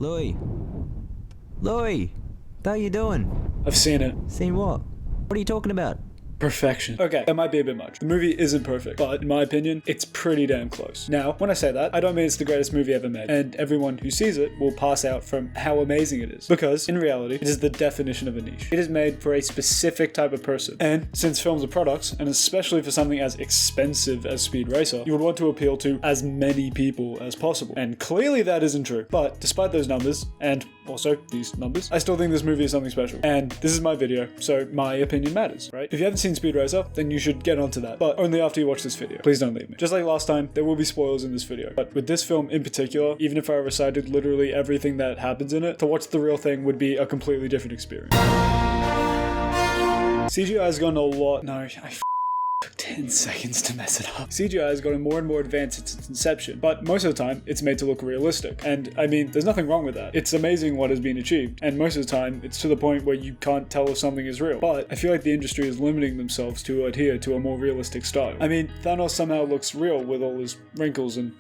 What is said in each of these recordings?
Louis. Louis! How you doing? I've seen it. Seen what? What are you talking about? Perfection. Okay, that might be a bit much. The movie isn't perfect, but in my opinion, it's pretty damn close. Now, when I say that, I don't mean it's the greatest movie ever made, and everyone who sees it will pass out from how amazing it is, because in reality, it is the definition of a niche. It is made for a specific type of person, and since films are products, and especially for something as expensive as Speed Racer, you would want to appeal to as many people as possible, and clearly that isn't true. But despite those numbers, and also these numbers, I still think this movie is something special, and this is my video, so my opinion matters, right? If you haven't seen Speed Racer, then you should get onto that, but only after you watch this video. Please don't leave me. Just like last time, there will be spoilers in this video, but with this film in particular, even if I recited literally everything that happens in it, to watch the real thing would be a completely different experience. CGI has gotten a lot... No, I took 10 seconds to mess it up. CGI has gotten more and more advanced since its inception, but most of the time, it's made to look realistic. And I mean, there's nothing wrong with that. It's amazing what has been achieved, and most of the time, it's to the point where you can't tell if something is real. But I feel like the industry is limiting themselves to adhere to a more realistic style. I mean, Thanos somehow looks real with all his wrinkles and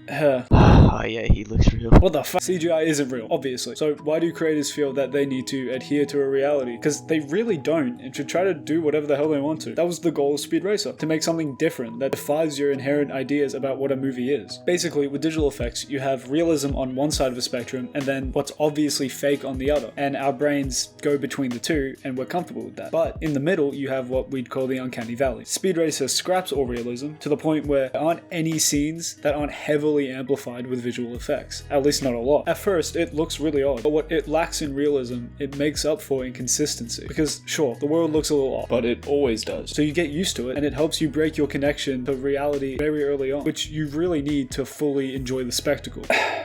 hair. Oh yeah, he looks real. What the fuck? CGI isn't real, obviously. So why do creators feel that they need to adhere to a reality? Because they really don't, and should try to do whatever the hell they want to. That was the goal of Speed Racer, to make something different that defies your inherent ideas about what a movie is. Basically, with digital effects, you have realism on one side of the spectrum, and then what's obviously fake on the other. And our brains go between the two, and we're comfortable with that. But in the middle, you have what we'd call the uncanny valley. Speed Racer scraps all realism to the point where there aren't any scenes that aren't heavily amplified with visual effects. At least not a lot. At first, it looks really odd, but what it lacks in realism, it makes up for in consistency. Because sure, the world looks a little odd, but it always does. So you get used to it, and it helps you break your connection to reality very early on, which you really need to fully enjoy the spectacle.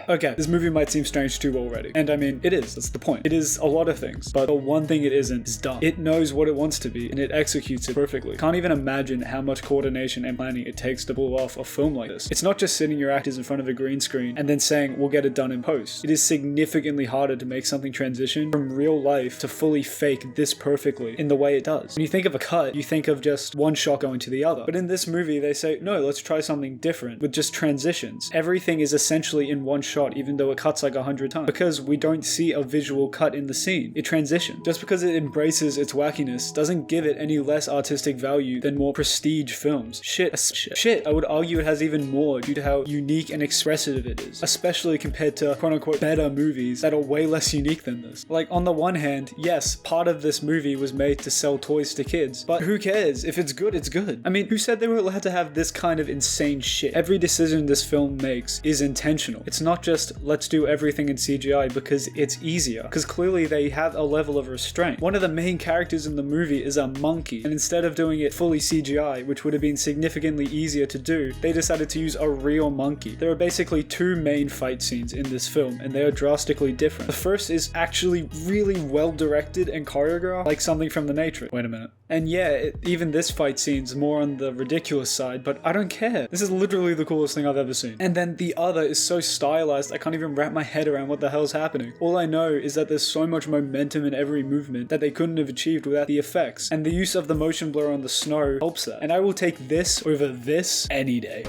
Okay, this movie might seem strange to you already, and I mean, it is, that's the point. It is a lot of things, but the one thing it isn't is dumb. It knows what it wants to be, and it executes it perfectly. Can't even imagine how much coordination and planning it takes to pull off a film like this. It's not just sitting your actors in front of a green screen and then saying, we'll get it done in post. It is significantly harder to make something transition from real life to fully fake this perfectly in the way it does. When you think of a cut, you think of just one shot going to the other. But in this movie, they say, no, let's try something different with just transitions. Everything is essentially in one shot, even though it cuts like 100 times. Because we don't see a visual cut in the scene. It transitions. Just because it embraces its wackiness doesn't give it any less artistic value than more prestige films. Shit, I would argue it has even more due to how unique and expressive it is. Especially compared to quote-unquote better movies that are way less unique than this. Like, on the one hand, yes, part of this movie was made to sell toys to kids, but who cares? If it's good, it's good. I mean, who said they were allowed to have this kind of insane shit? Every decision this film makes is intentional. It's not just, let's do everything in CGI because it's easier, because clearly they have a level of restraint. One of the main characters in the movie is a monkey, and instead of doing it fully CGI, which would have been significantly easier to do, they decided to use a real monkey. There are basically two main fight scenes in this film, and they are drastically different. The first is actually really well directed and choreographed, like something from The Matrix. Wait a minute. And yeah, even this fight scene's more on the ridiculous side, but I don't care. This is literally the coolest thing I've ever seen. And then the other is so stylized, I can't even wrap my head around what the hell's happening. All I know is that there's so much momentum in every movement that they couldn't have achieved without the effects. And the use of the motion blur on the snow helps that. And I will take this over this any day.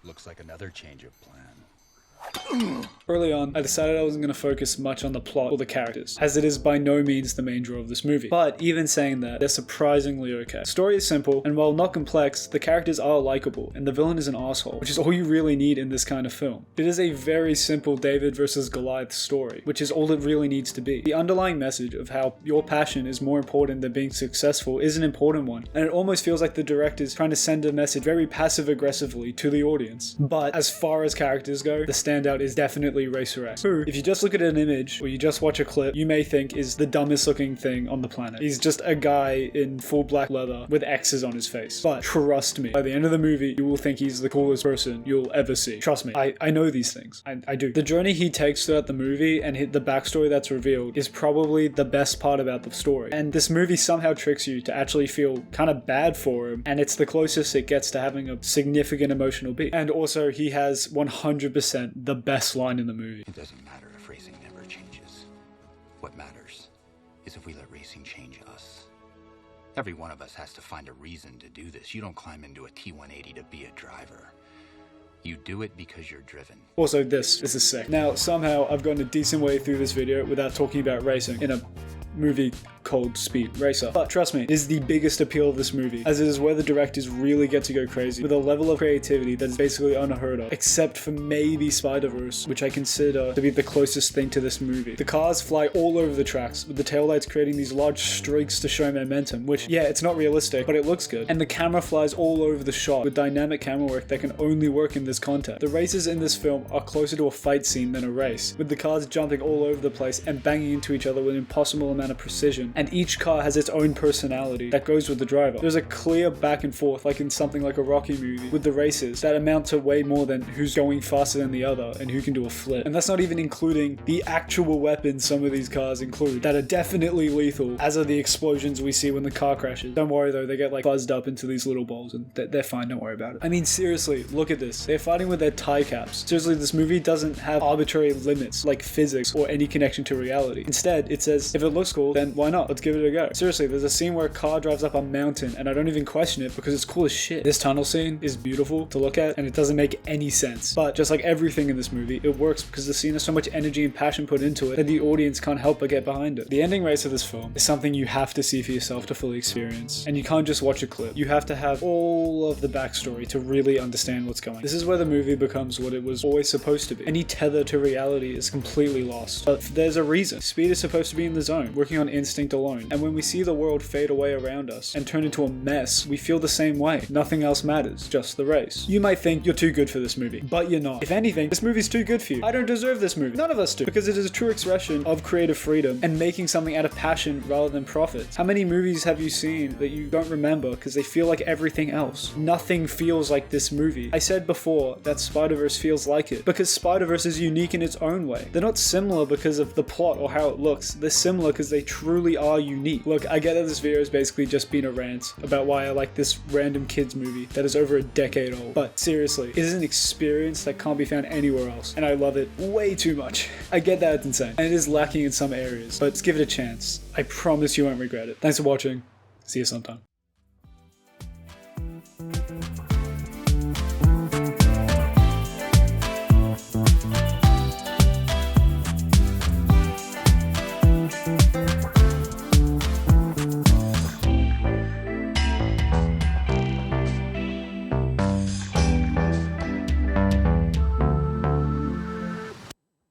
Looks like another change of plan. Early on, I decided I wasn't going to focus much on the plot or the characters, as it is by no means the main draw of this movie. But even saying that, they're surprisingly okay. The story is simple, and while not complex, the characters are likable, and the villain is an asshole, which is all you really need in this kind of film. It is a very simple David versus Goliath story, which is all it really needs to be. The underlying message of how your passion is more important than being successful is an important one, and it almost feels like the director's trying to send a message very passive-aggressively to the audience. But as far as characters go, the standout is definitely Racer X, who, if you just look at an image or you just watch a clip, you may think is the dumbest looking thing on the planet. He's just a guy in full black leather with X's on his face. But trust me, by the end of the movie, you will think he's the coolest person you'll ever see. Trust me, I know these things. I do. The journey he takes throughout the movie and the backstory that's revealed is probably the best part about the story. And this movie somehow tricks you to actually feel kind of bad for him, and it's the closest it gets to having a significant emotional beat. And also, he has 100% the best line in the movie. It doesn't matter if racing never changes. What matters is if we let racing change us. Every one of us has to find a reason to do this. You don't climb into a T-180 to be a driver. You do it because you're driven. Also, this is sick. Now, somehow I've gotten a decent way through this video without talking about racing in a movie called Speed Racer. But trust me, it is the biggest appeal of this movie, as it is where the directors really get to go crazy with a level of creativity that is basically unheard of, except for maybe Spider-Verse, which I consider to be the closest thing to this movie. The cars fly all over the tracks, with the taillights creating these large streaks to show momentum, which, yeah, it's not realistic, but it looks good. And the camera flies all over the shot with dynamic camera work that can only work in this context. The races in this film are closer to a fight scene than a race, with the cars jumping all over the place and banging into each other with an impossible amount of precision, and each car has its own personality that goes with the driver. There's a clear back and forth, like in something like a Rocky movie, with the races that amount to way more than who's going faster than the other and who can do a flip. And that's not even including the actual weapons some of these cars include that are definitely lethal, as are the explosions we see when the car crashes. Don't worry though, they get like buzzed up into these little balls and they're fine, don't worry about it. I mean, seriously, look at this. They're fighting with their tie caps. Seriously, this movie doesn't have arbitrary limits like physics or any connection to reality. Instead, it says, if it looks cool, then why not? Let's give it a go. Seriously, there's a scene where a car drives up a mountain and I don't even question it because it's cool as shit. This tunnel scene is beautiful to look at and it doesn't make any sense. But just like everything in this movie, it works because the scene has so much energy and passion put into it that the audience can't help but get behind it. The ending race of this film is something you have to see for yourself to fully experience. And you can't just watch a clip. You have to have all of the backstory to really understand what's going on. This is where the movie becomes what it was always supposed to be. Any tether to reality is completely lost. But there's a reason. Speed is supposed to be in the zone, working on instinct alone. And when we see the world fade away around us and turn into a mess, we feel the same way. Nothing else matters, just the race. You might think you're too good for this movie, but you're not. If anything, this movie's too good for you. I don't deserve this movie. None of us do, because it is a true expression of creative freedom and making something out of passion rather than profit. How many movies have you seen that you don't remember because they feel like everything else? Nothing feels like this movie. I said before that Spider-Verse feels like it because Spider-Verse is unique in its own way. They're not similar because of the plot or how it looks. They're similar because they truly are unique. Look, I get that this video has basically just been a rant about why I like this random kids movie that is over a decade old, but seriously, it is an experience that can't be found anywhere else, and I love it way too much. I get that it's insane, and it is lacking in some areas, but just give it a chance. I promise you won't regret it. Thanks for watching. See you sometime.